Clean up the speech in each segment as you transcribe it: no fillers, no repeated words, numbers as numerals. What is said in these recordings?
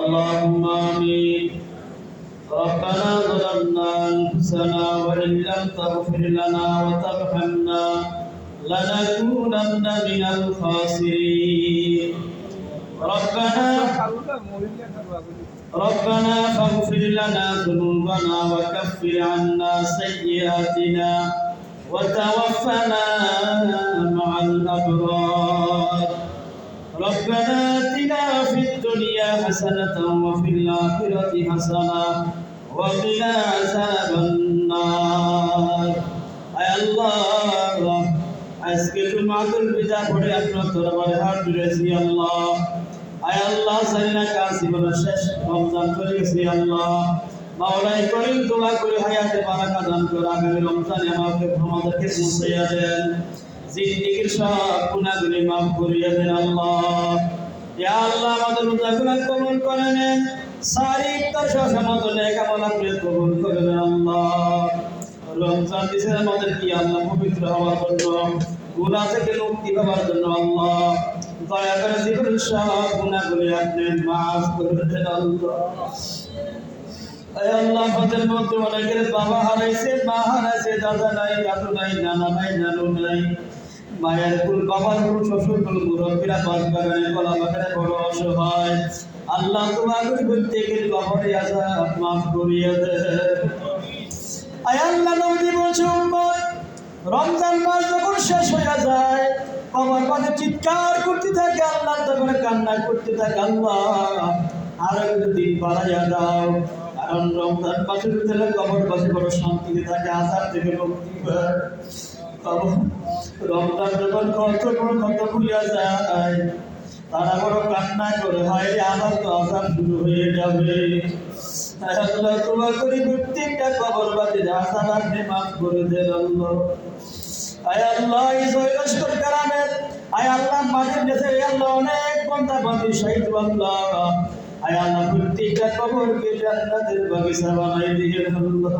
اللهم آمين. ربنا ظلمنا أنفسنا وإن لم تغفر لنا وترحمنا لنكونن من الخاسرين. ربنا فاغفر لنا ذنوبنا وكفر عنا سيئاتنا وتوفنا مع الأبرار. ربنا آتنا في الدنيا حسنة وفي الآخرة حسنة وقنا عذاب النار. আয় আল্লাহ, আজকে জুমাতুল বিদা পড়ে আপনার দরবারে হাত তুলেছি আল্লাহ। আয় আল্লাহ, জানি না কার জীবনের শেষ রমজান চলে গেছে আল্লাহ। মাওলাই করিম দোয়া করে হায়াতে বারাকা দান করে আগামী রমজানে আমাদেরকে পৌঁছাইয়া দেন। জিন্দেগীর সব গুনাহগুলি মাফ করিয়া দেন আল্লাহ। ইয়া আল্লাহ, আমাদের রোজাগুলো কবুল করে নেন। সারি ইফতার সহ নেক আমল আপনি কবুল করে নেন আল্লাহ। রমজান দিয়েছেন আমাদের কি আল্লাহ পবিত্র হওয়ার জন্য, গুনাহ থেকে মুক্তি পাওয়ার জন্য আল্লাহ। দয়া করে জীবনের সব গুনাহগুলি আপনি মাফ করে দেন আল্লাহ। আল্লাহ, আমাদের মধ্যে অনেকের বাবা হারাইছে, মা হারাইছে, দাদা নাই, দাদু নাই, নানা নাই, নানু নাই, মায়ের কুল, বাবার কুল, শ্বশুর কুল, মুরব্বীরা বাস বাগানে, কলা বাগানে বড় অসহায়। আল্লাহ, তোমার প্রত্যেকের কবরে আযাব মাফ করিয়ে দেন। আয় আল্লাহ, নবী বলছেন রমজান মাস যখন শেষ হয়ে যায় কবর পাশে চিৎকার করতে থাকে আল্লাহ, তখন কান্না করতে থাকে আল্লাহ আরো দিন বাড়াইয়া দাও। কারণ রমজান মাসের ভিতরে কবর পাশে বড় শান্তিতে থাকে, আযাব থেকে মুক্তি পায়। রমজান যখন কত ভুলিয়া যায় তারা বড় কান্না করে, হয় আমার তো আযাব শুরু হয়ে যাবে। আল্লাহ, তোমার করি প্রত্যেকটা কবর বাদে আযাব আপনি মাফ করে দেন আল্লাহ। আয় আল্লাহ, এই জয়লস্কর কারামের আয় আল্লাহ মাঝে দেশে আল্লাহ অনেক বান্দা বান্দি শহীদ আল্লাহ। আয় আল্লাহ, প্রত্যেকটা কবরকে জান্নাতের বাগিচা বানাই দিয়েন আল্লাহ।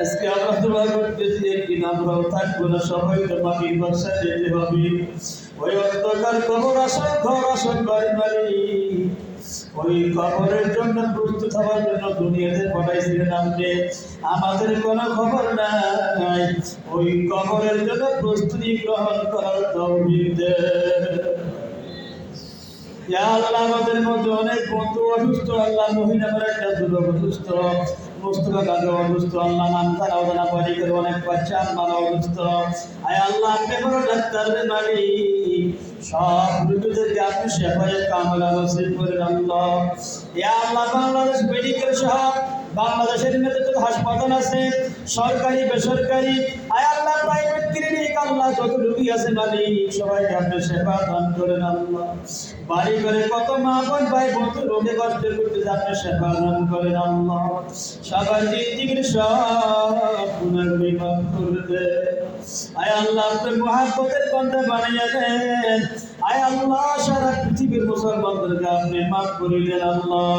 আজকে আমরা দোয়া করতেছি একদিন আমরাও থাকবো না, সবাই তো মাটির বাসায় যেতে হবে। ওই অন্ধকার কবর আসল ঘর, আসল বাড়ি বাড়ি, ওই কবরের জন্য প্রস্তুত হওয়ার জন্য দুনিয়াতে পাঠাইছিলেন আপনি। আমাদের কোনো খবর নাই, ওই কবরের জন্য প্রস্তুতি গ্রহণ করার তৌফিক দেন। ইয়া আল্লাহ, আমাদের মধ্যে অনেক বন্ধু অসুস্থ আল্লাহ, মহিলাদের একটা যুবক অসুস্থ, মুস্তফা কাজে অসুস্থ আল্লাহ, নাম তারা ওদের বাড়ি করে অনেক বাচ্চা আল্লাহ অসুস্থ। আয় আল্লাহ, আপনি বড় ডাক্তারের মালিক, সব রোগীদেরকে আপনি সেবায় কামলা নসিব করেন আল্লাহ। ইয়া আল্লাহ, বাংলাদেশ মেডিকেল সহ বাংলাদেশের মধ্যে যত হাসপাতাল আছে সরকারি বেসরকারি, আয় আল্লাহ প্রাইভেট ক্লিনিক আল্লাহ, যত রোগী আছে মালিক সবাইকে আপনি সেবা দান করেন আল্লাহ। বাড়ি করে কত মা বোন ভাই বন্ধু রোগে কষ্ট করতে আপনি সেবা দান করেন আল্লাহ। সবার জিন্দেগীর সব গুনাহগুলি মাফ করে দেন। আয় আল্লাহ, আপনি মহব্বতের বান্দা বানিয়ে দেন। আয় আল্লাহ, সারা পৃথিবীর মুসলমানদেরকে আপনি মাফ করে দেন আল্লাহ।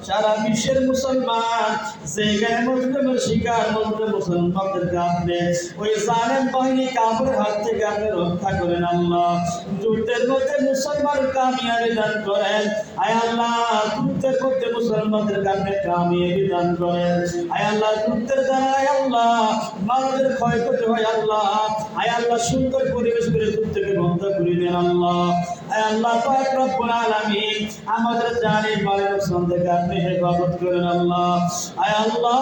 সারা বিশ্বের মুসলমান যেখানে মুসলিমের শিকার মুসলমানদেরকে আপনি ওই জালেম বাহিনী কাফেরের হাত থেকে আপনি রক্ষা করেন আল্লাহ। যুদ্ধের মধ্যে মুসলমান কামিয়াবি দান করেন। আয় আল্লাহ, যুদ্ধের মধ্যে মুসলমানদেরকে আপনি কামিয়াবি দান করেন। আয় আল্লাহ, যুদ্ধের দ্বারা আয় আল্লাহ মানুষের ক্ষয়ক্ষতি হয় আল্লাহ। আয় আল্লাহ, সুন্দর পরিবেশ করে যুদ্ধকে বন্ধ করে দেন আল্লাহ। আয় আল্লাহ পাক রব্বুল আলামিন, আমাদের জানি মালের নুকসান থেকে আপনি হেফাজত করেন আল্লাহ। আয় আল্লাহ,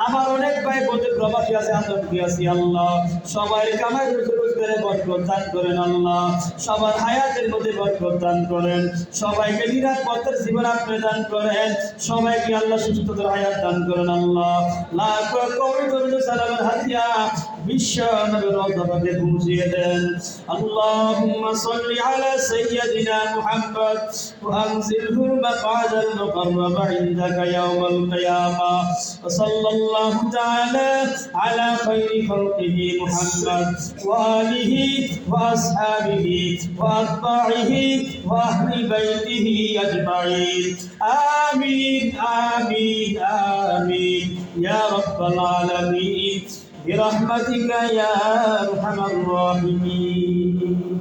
আমার অনেক ভাই বন্ধু প্রবাসী আছে, আন্তর্জাতিক আছে আল্লাহ, সবাই কামাই রোজগারে বরকত দান করেন আল্লাহ। সবার হায়াতের মধ্যে বরকত দান করেন, সবাইকে নিরাপত্তার জীবন আপনি দান করেন, সবাইকে আল্লাহ সুস্থতার হায়াত দান করেন আল্লাহ। লাখ কোটি দরুদ সালামের হাদিয়া বিশ্ব নবীর রওজাতে পৌঁছিয়ে দেন। আল্লাহুম্মা সাল্লি আলা সাইয়্যিদিনা মুহাম্মদ ওয়া আনজিলহু মাকাদাল মুকাররামা ইনদাকা ইয়াওমাল কিয়ামাহ। ওয়া সাল্লাল্লাহু তাআলা আলা খায়রি খালকিহি মুহাম্মদ ওয়া আলিহি ওয়া আসহাবিহি ওয়া আতবাইহি ওয়া আহলি বাইতিহি আজমাইন। আমিন আমিন আমিন ইয়া রাব্বাল আলামিন برحمتك يا أرحم الراحمين।